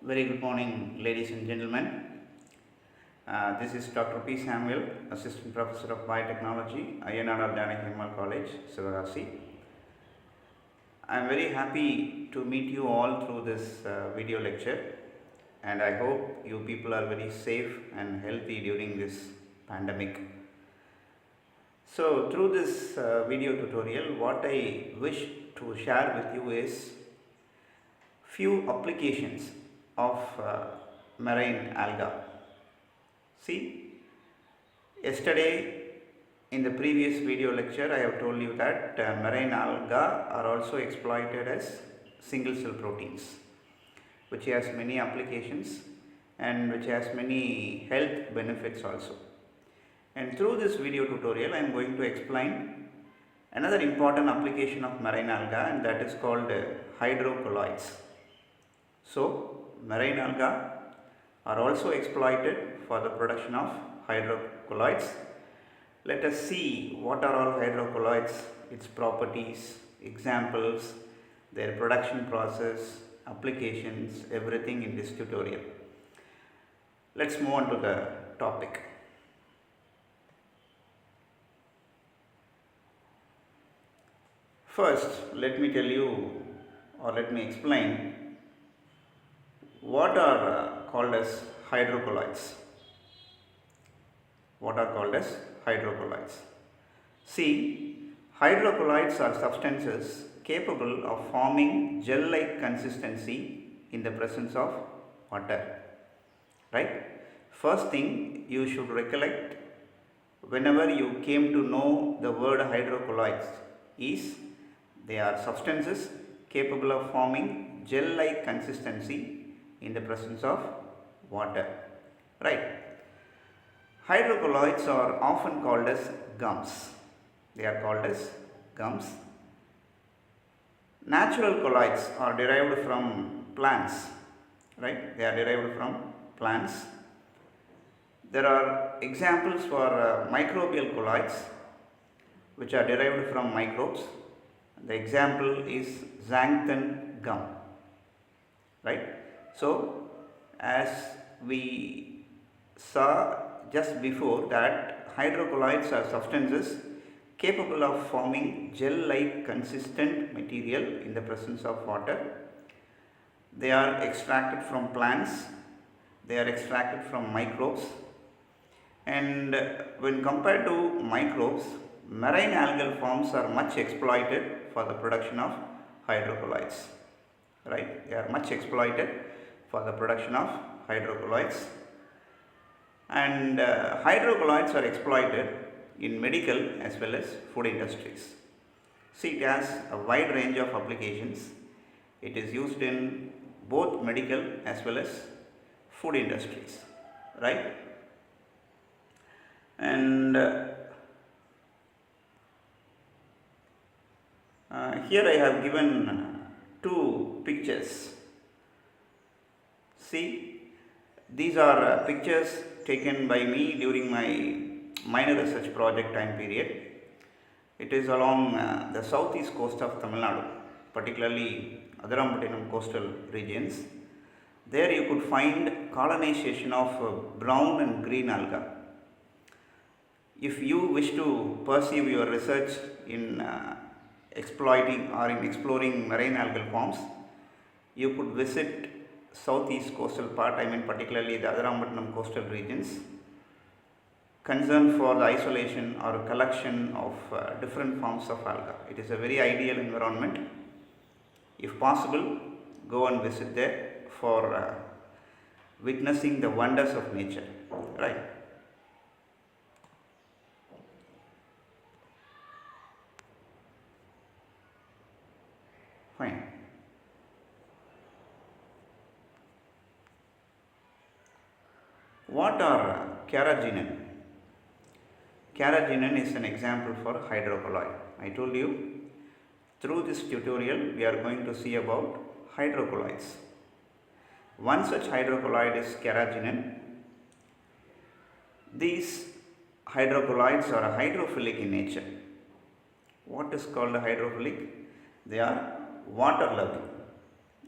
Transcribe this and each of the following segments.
Very good morning, ladies and gentlemen. This is Dr. P. Samuel, Assistant Professor of Biotechnology, Ayya, Nadar, Janaki, Ammal College, Sivakasi. I am very happy to meet you all through this video lecture, and I hope you people are very safe and healthy during this pandemic. So, through this video tutorial, what I wish to share with you is few applications of marine alga. See, yesterday in the previous video lecture I have told you that marine alga are also exploited as single cell proteins, which has many applications and which has many health benefits also. And through this video tutorial I am going to explain another important application of marine alga, and that is called hydrocolloids. So, marine alga are also exploited for the production of hydrocolloids. Let us see what are all hydrocolloids, its properties, examples, their production process, applications, everything in this tutorial. Let's move on to the topic. First, let me tell you, or let me explain what are called as hydrocolloids. What are called as hydrocolloids? See, hydrocolloids are substances capable of forming gel-like consistency in the presence of water. Right? First thing you should recollect whenever you came to know the word hydrocolloids is they are substances capable of forming gel-like consistency in the presence of water. Right? Hydrocolloids are often called as gums. They are called as gums. Natural colloids are derived from plants. Right? They are derived from plants. There are examples for microbial colloids which are derived from microbes. The example is xanthan gum. Right? So, as we saw just before that hydrocolloids are substances capable of forming gel-like consistent material in the presence of water. They are extracted from plants, they are extracted from microbes, and when compared to microbes, marine algal forms are much exploited for the production of hydrocolloids. Right? They are much exploited for the production of hydrocolloids, and hydrocolloids are exploited in medical as well as food industries. See, it has a wide range of applications. It is used in both medical as well as food industries. Right? And here I have given two pictures. See, these are pictures taken by me during my minor research project time period. It is along the southeast coast of Tamil Nadu, particularly Adrambatinam coastal regions. There you could find colonization of brown and green alga. If you wish to pursue your research in exploiting or in exploring marine algal forms, you could visit southeast coastal part, particularly the Adrambatinam coastal regions, concerned for the isolation or collection of different forms of alga. It is a very ideal environment. If possible, go and visit there for witnessing the wonders of nature. Right? Fine. What are Carrageenan? Carrageenan is an example for hydrocolloid. I told you through this tutorial we are going to see about hydrocolloids. One such hydrocolloid is Carrageenan. These hydrocolloids are hydrophilic in nature. What is called hydrophilic? They are water loving.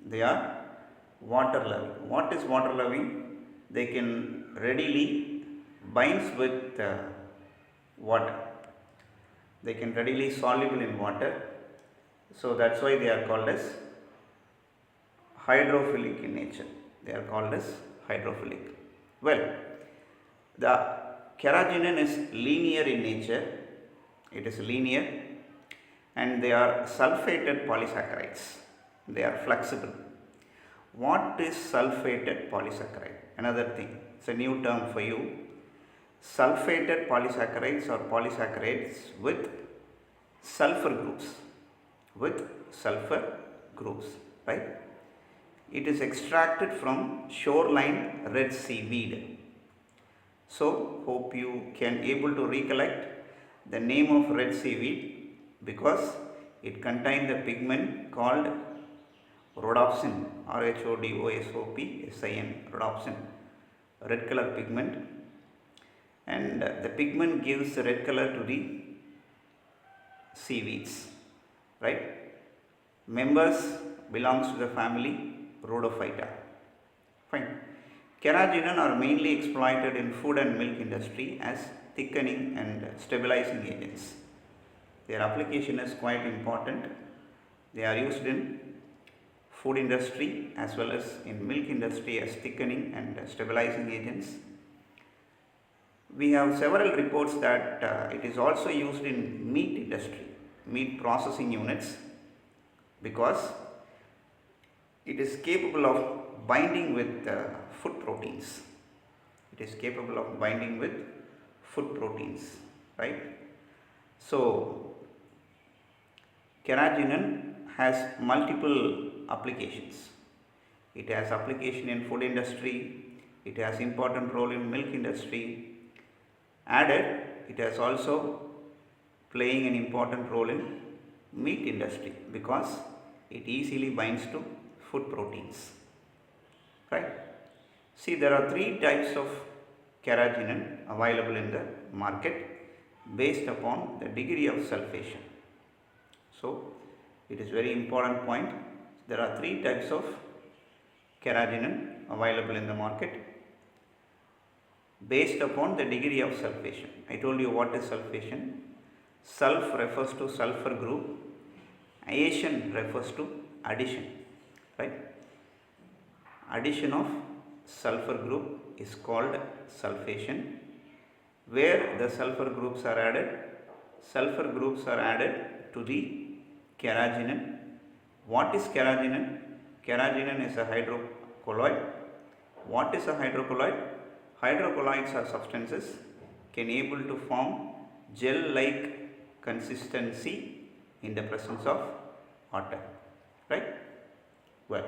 They are water loving. What is water loving? They can readily binds with water. They can readily soluble in water. So that's why they are called as hydrophilic in nature. They are called as hydrophilic. Well, the carrageenan is linear in nature. It is linear, and they are sulfated polysaccharides. They are flexible. What is sulfated polysaccharide? Another thing, it's a new term for you. Sulfated polysaccharides or polysaccharides with sulfur groups. With sulfur groups, right? It is extracted from shoreline Red Sea weed. So, hope you can able to recollect the name of Red Sea weed because it contains the pigment called rhodopsin, rhodopsin, rhodopsin, red color pigment, and the pigment gives red color to the seaweeds, right? Members belongs to the family Rhodophyta. Fine. Carrageenan are mainly exploited in food and milk industry as thickening and stabilizing agents. Their application is quite important. They are used in food industry as well as in milk industry as thickening and stabilizing agents. We have several reports that it is also used in meat industry, meat processing units, because it is capable of binding with food proteins. It is capable of binding with food proteins, right? So, carrageenan has multiple applications. It has application in food industry, it has important role in milk industry. Added, it has also playing an important role in meat industry because it easily binds to food proteins, right? See, there are three types of carrageenan available in the market based upon the degree of sulfation. So, it is very important point. There are three types of carrageenan available in the market based upon the degree of sulfation. I told you what is sulfation. Sulf refers to sulfur group, ation refers to addition, right? Addition of sulfur group is called sulfation. Where the sulfur groups are added? Sulfur groups are added to the carrageenan. What is carrageenan? Carrageenan is a hydrocolloid. What is a hydrocolloid? Hydrocolloids are substances can able to form gel-like consistency in the presence of water, right? Well,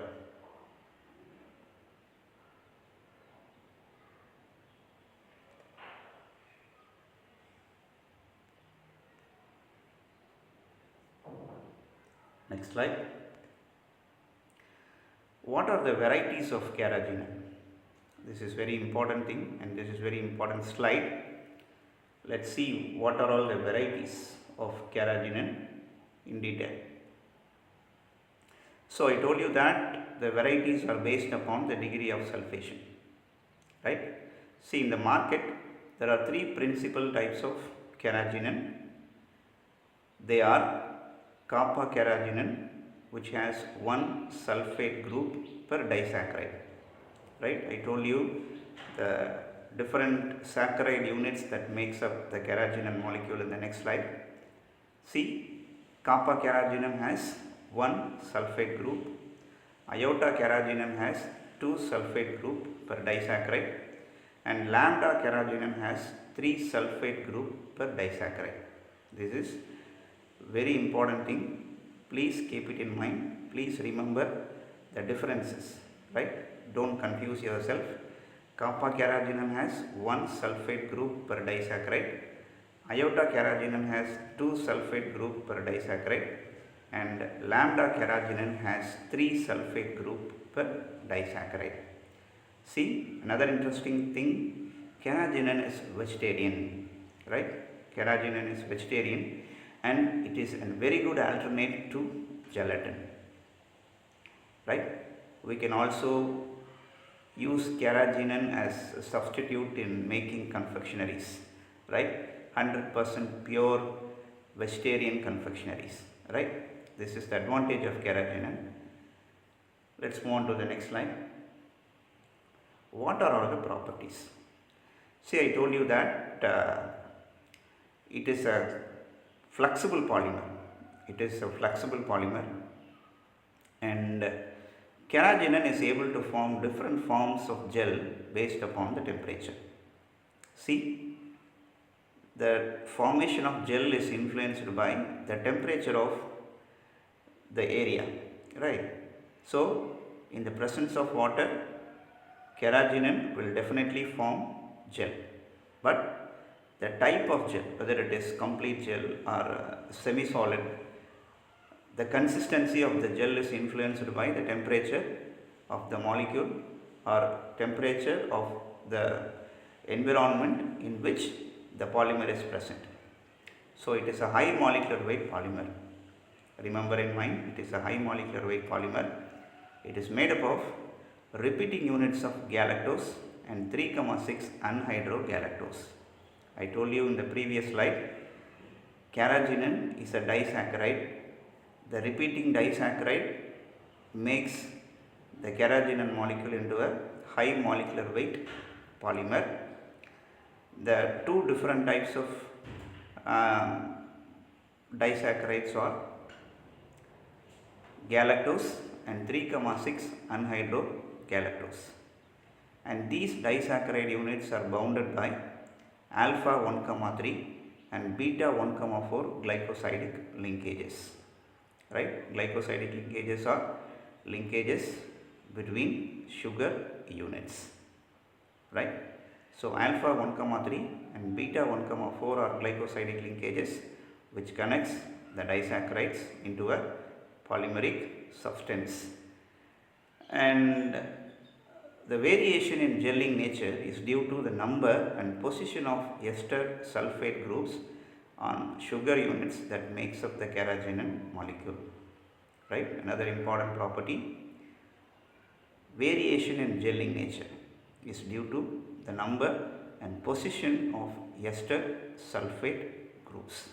next slide. What are the varieties of carrageenan? This is very important thing and this is very important slide. Let's see what are all the varieties of carrageenan in detail. So, I told you that the varieties are based upon the degree of sulfation, right? See, in the market there are three principal types of carrageenan. They are kappa carrageenan, which has one sulfate group per disaccharide, right? I told you the different saccharide units that makes up the carrageenan molecule in the next slide. See, kappa carrageenan has one sulfate group, iota carrageenan has two sulfate group per disaccharide, and lambda carrageenan has three sulfate group per disaccharide. This is very important thing. Please keep it in mind. Please remember the differences, right? Don't confuse yourself. Kappa carrageenan has one sulfate group per disaccharide. Iota carrageenan has two sulfate group per disaccharide, and lambda carrageenan has three sulfate group per disaccharide. See, another interesting thing, carrageenan is vegetarian, right? Carrageenan is vegetarian and it is a very good alternate to gelatin, right? We can also use carrageenan as a substitute in making confectionaries, right? 100% pure vegetarian confectionaries, right? This is the advantage of carrageenan. Let's move on to the next slide. What are all the properties? See, I told you that it is a flexible polymer. It is a flexible polymer, and carrageenan is able to form different forms of gel based upon the temperature. See, the formation of gel is influenced by the temperature of the area, right? So, in the presence of water, carrageenan will definitely form gel, but the type of gel, whether it is complete gel or semi-solid, the consistency of the gel is influenced by the temperature of the molecule or temperature of the environment in which the polymer is present. So, it is a high molecular weight polymer. Remember in mind, it is a high molecular weight polymer. It is made up of repeating units of galactose and 3,6 anhydrogalactose. I told you in the previous slide, carrageenan is a disaccharide. The repeating disaccharide makes the carrageenan molecule into a high molecular weight polymer. The two different types of disaccharides are galactose and 3,6 anhydrogalactose, and these disaccharide units are bounded by alpha 1,3 and beta 1,4 glycosidic linkages, right? Glycosidic linkages are linkages between sugar units, right? So, alpha 1,3 and beta 1,4 are glycosidic linkages which connects the disaccharides into a polymeric substance, and the variation in gelling nature is due to the number and position of ester sulfate groups on sugar units that makes up the carrageenan molecule, right? Another important property, variation in gelling nature is due to the number and position of ester sulfate groups.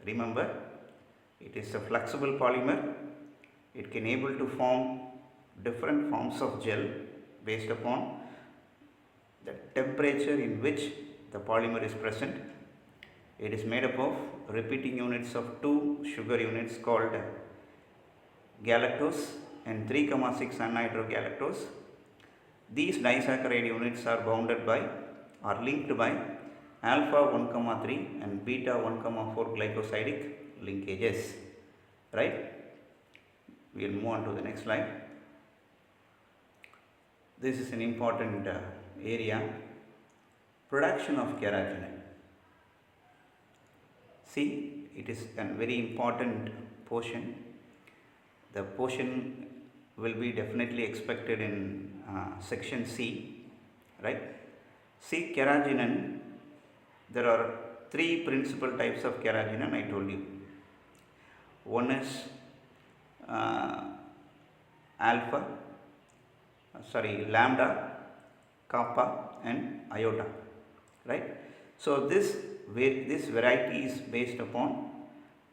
Remember, it is a flexible polymer. It can able to form different forms of gel based upon the temperature in which the polymer is present. It is made up of repeating units of two sugar units called galactose and 3,6 anhydrogalactose. These disaccharide units are bounded by or linked by alpha 1,3 and beta 1,4 glycosidic linkages, right? We will move on to the next slide. This is an important area, production of carrageenan. See, it is a very important portion. The portion will be definitely expected in section C, right? See, carrageenan, there are three principal types of carrageenan I told you. One is lambda, kappa and iota, right? So, this variety is based upon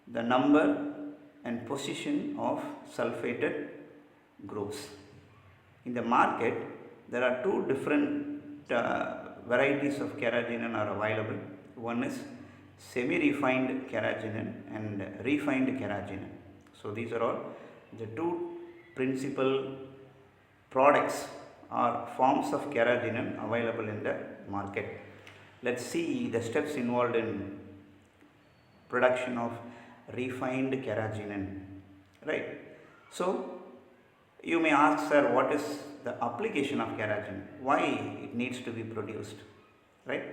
the number and position of sulfated groups. In the market, there are two different varieties of carrageenan are available. One is semi-refined carrageenan and refined carrageenan. So, these are all the two principal products or forms of carrageenan available in the market. Let us see the steps involved in production of refined carrageenan, right? So, you may ask, sir, what is the application of carrageenan? Why it needs to be produced, right?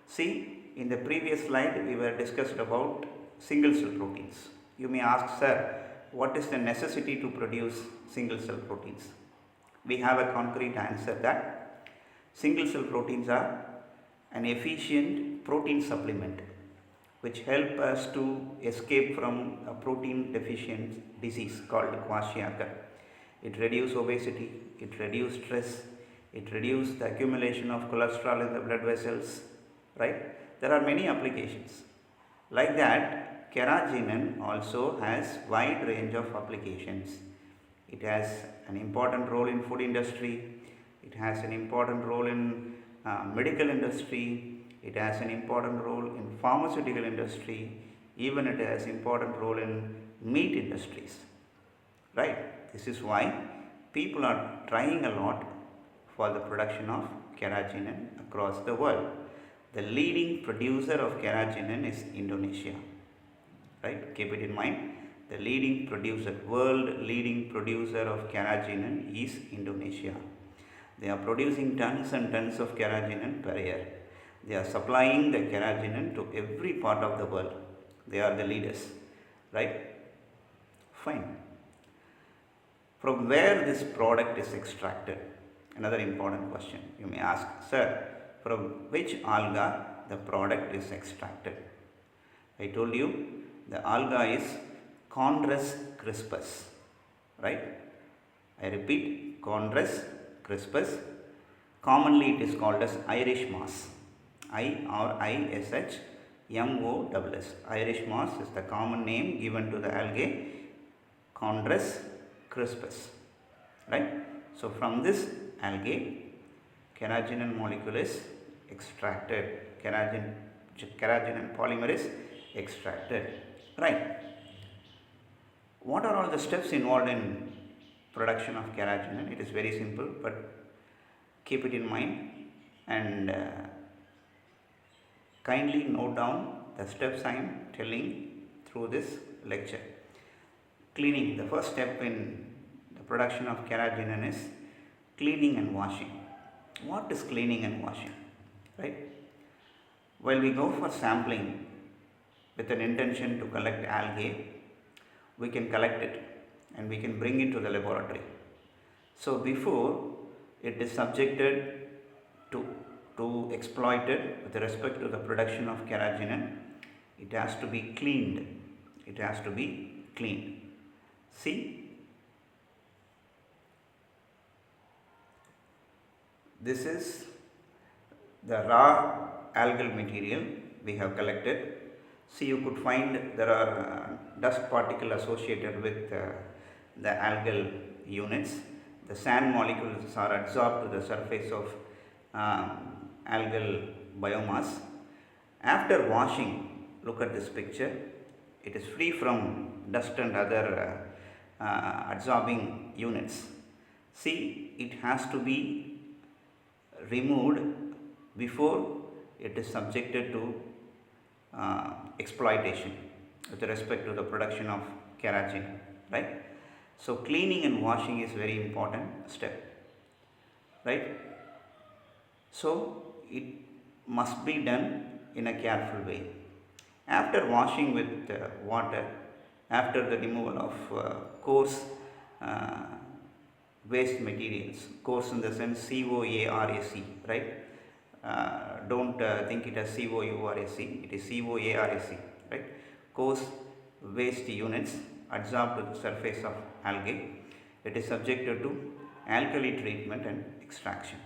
See, in the previous slide we were discussed about single cell proteins. You may ask, sir, what is the necessity to produce single cell proteins? We have a concrete answer that single cell proteins are an efficient protein supplement which help us to escape from a protein deficient disease called kwashiorkor. It reduces obesity, it reduces stress, it reduces the accumulation of cholesterol in the blood vessels, right? There are many applications. Like that, carrageenan also has wide range of applications. It has an important role in food industry, it has an important role in medical industry, it has an important role in pharmaceutical industry, even it has important role in meat industries, right? This is why people are trying a lot for the production of carrageenan across the world. The leading producer of carrageenan is Indonesia, right? Keep it in mind. The leading producer, world leading producer of carrageenan is Indonesia. They are producing tons and tons of carrageenan per year. They are supplying the carrageenan to every part of the world. They are the leaders, right? Fine. From where this product is extracted? Another important question you may ask, sir, from which alga the product is extracted? I told you the alga is Chondrus crispus, right? I repeat, Chondrus crispus. Commonly it is called as Irish moss. IRISH MOSS. Irish moss is the common name given to the algae Chondrus crispus, right? So from this algae, carrageenan molecule is extracted. Carrageenan polymer is extracted, right? What are all the steps involved in production of carrageenan? It is very simple, but keep it in mind and kindly note down the steps I am telling through this lecture. Cleaning. The first step in the production of carrageenan is cleaning and washing. What is cleaning and washing? Right? While we go for sampling with an intention to collect algae, we can collect it and we can bring it to the laboratory. So before it is subjected to exploited with respect to the production of carrageenan, it has to be cleaned. It has to be cleaned. See, this is the raw algal material we have collected. See, you could find there are dust particles associated with the algal units. The sand molecules are adsorbed to the surface of algal biomass. After washing, look at this picture, it is free from dust and other adsorbing units. See, it has to be removed before it is subjected to exploitation with respect to the production of carrageenan, right? So cleaning and washing is very important step, right? So it must be done in a careful way. After washing with water, after the removal of coarse waste materials, coarse in the sense COARAC, right? Don't think it as COURAC, it is COARAC, right? Coarse waste units adsorbed to the surface of algae. It is subjected to alkali treatment and extraction.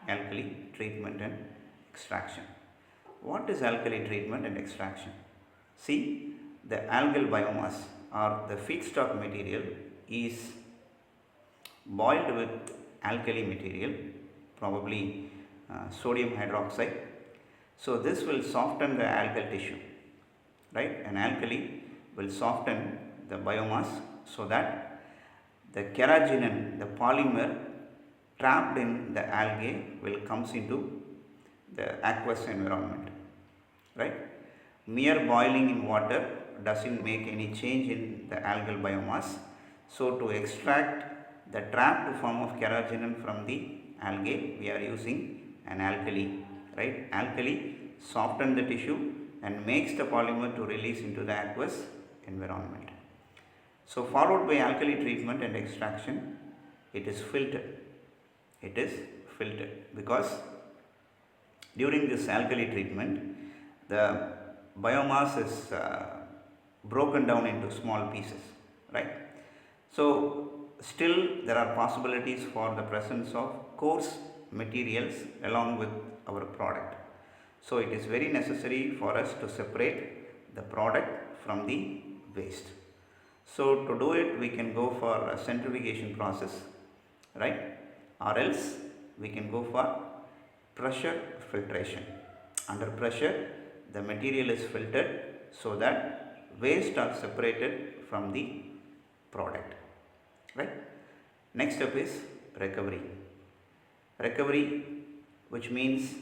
Alkali treatment and extraction. What is alkali treatment and extraction? See, the algal biomass or the feedstock material is boiled with alkali material, probably sodium hydroxide. So this will soften the algal tissue, right? An alkali will soften the biomass so that the carrageenan, the polymer trapped in the algae, will comes into the aqueous environment, right? Mere boiling in water doesn't make any change in the algal biomass. So to extract the trapped form of carrageenan from the algae, we are using an alkali, right? Alkali softens the tissue and makes the polymer to release into the aqueous environment. So followed by alkali treatment and extraction, it is filtered. It is filtered because during this alkali treatment, the biomass is broken down into small pieces, right? So still there are possibilities for the presence of coarse materials along with our product. So it is very necessary for us to separate the product from the waste. So to do it, we can go for a centrifugation process, right? Or else we can go for pressure filtration. Under pressure, the material is filtered so that waste are separated from the product, right? Next step is recovery. Recovery, which means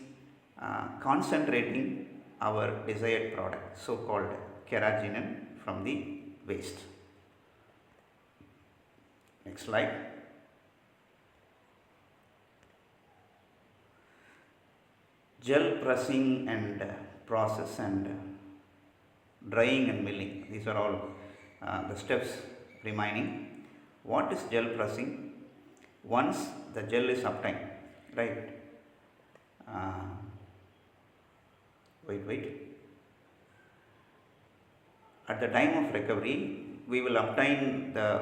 concentrating our desired product, so called carrageenan, from the waste. Next slide. Gel pressing and process and drying and milling, these are all the steps remaining. What is gel pressing? Once the gel is obtained, right? Wait. At the time of recovery, we will obtain the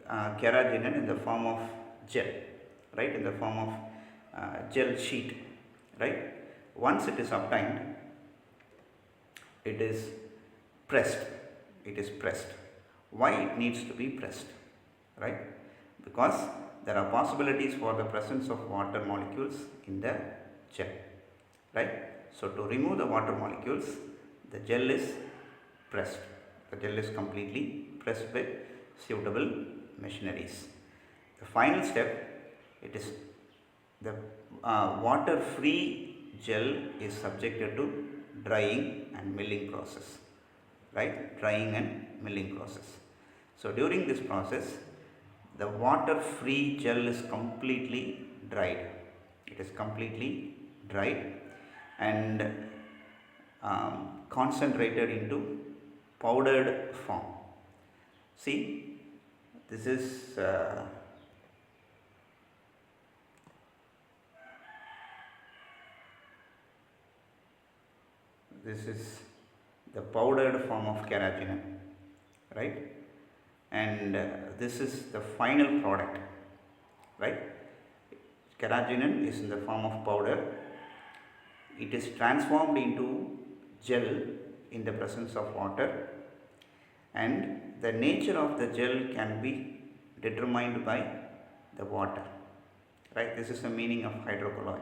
carrageenan in the form of gel, right? In the form of gel sheet, right? Once it is obtained, it is pressed. Why it needs to be pressed, right? Because there are possibilities for the presence of water molecules in the gel, right? So to remove the water molecules, the gel is pressed. The gel is completely pressed with suitable machineries. The final step, it is the water-free gel is subjected to drying and milling process, right? Drying and milling process. So during this process, the water-free gel is completely dried. It is completely dried and concentrated into powdered form. See, this is the powdered form of carrageenan, right? And this is the final product, right? Carrageenan is in the form of powder. It is transformed into gel in the presence of water, and the nature of the gel can be determined by the water, right? This is the meaning of hydrocolloid.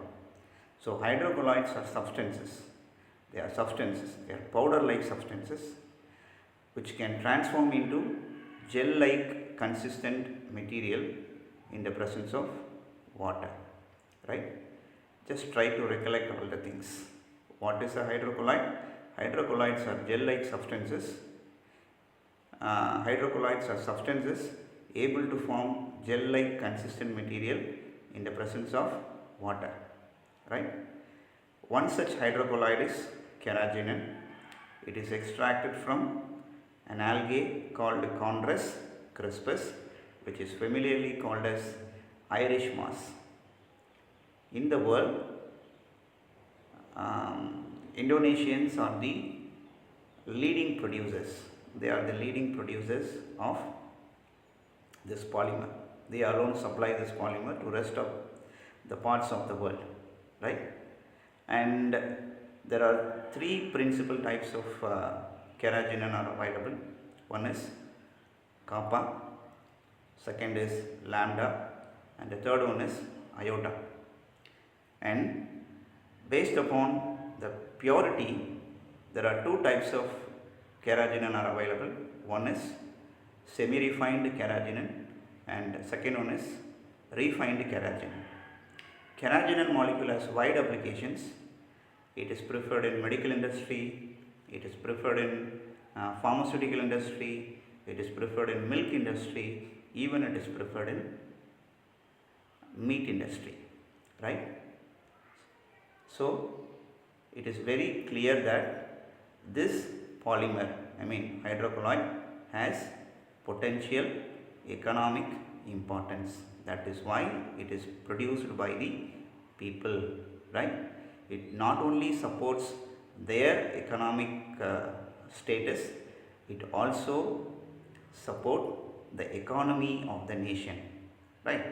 So hydrocolloids are substances. They are powder-like substances which can transform into gel-like consistent material in the presence of water, right? Just try to recollect all the things. What is a hydrocolloid? Hydrocolloids are gel-like substances. Hydrocolloids are substances able to form gel-like consistent material in the presence of water, right? One such hydrocolloid is carrageenan. It is extracted from an algae called Chondrus crispus, which is familiarly called as Irish moss. In the world, Indonesians are the leading producers. They are the leading producers of this polymer. They alone supply this polymer to rest of the parts of the world, right? And there are three principal types of carrageenan are available. One is kappa, second is lambda, and the third one is iota. And based upon the purity, there are two types of carrageenan are available. One is semi-refined carrageenan and second one is refined carrageenan. Carrageenan molecule has wide applications. It is preferred in medical industry, it is preferred in pharmaceutical industry, it is preferred in milk industry, even it is preferred in meat industry, right? So it is very clear that this polymer, hydrocolloid, has potential economic importance. That is why it is produced by the people, right? It not only supports their economic status, it also supports the economy of the nation. right?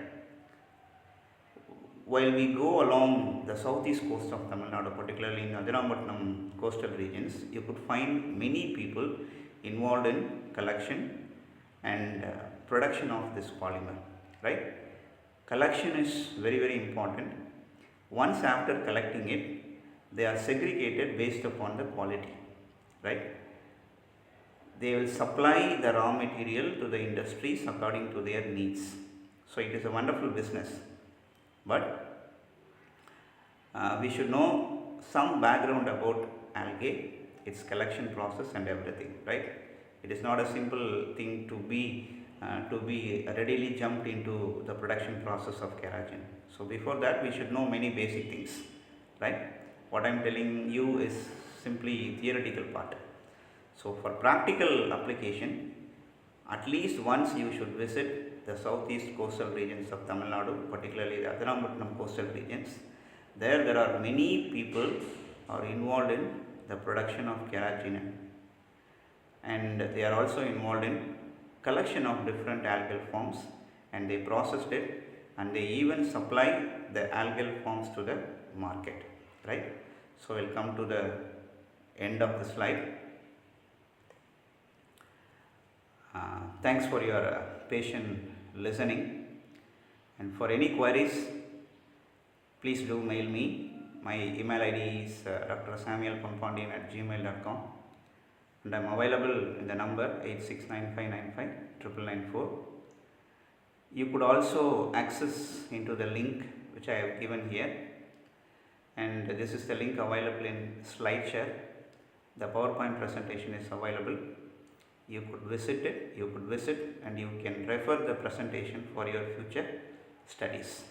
While we go along the southeast coast of Tamil Nadu, particularly in Adirampatnam coastal regions, you could find many people involved in collection and production of this polymer, right? Collection is very, very important. Once after collecting it, they are segregated based upon the quality, right? They will supply the raw material to the industries according to their needs. So it is a wonderful business. But we should know some background about algae, its collection process and everything, right? It is not a simple thing to be readily jumped into the production process of Carrageenan. So before that we should know many basic things, right? What I am telling you is simply theoretical part. So for practical application, at least once you should visit the southeast coastal regions of Tamil Nadu, particularly the Adirampatnam coastal regions. There are many people are involved in the production of Carrageenan, and they are also involved in collection of different algal forms, and they processed it and they even supply the algal forms to the market, right? So we'll come to the end of the slide. Thanks for your patient listening, and for any queries please do mail me. My email ID is drsamuelponpandian@gmail.com, and I am available in the number 8695959994. You could also access into the link which I have given here, and this is the link available in SlideShare. The PowerPoint presentation is available. You could visit and you can refer the presentation for your future studies.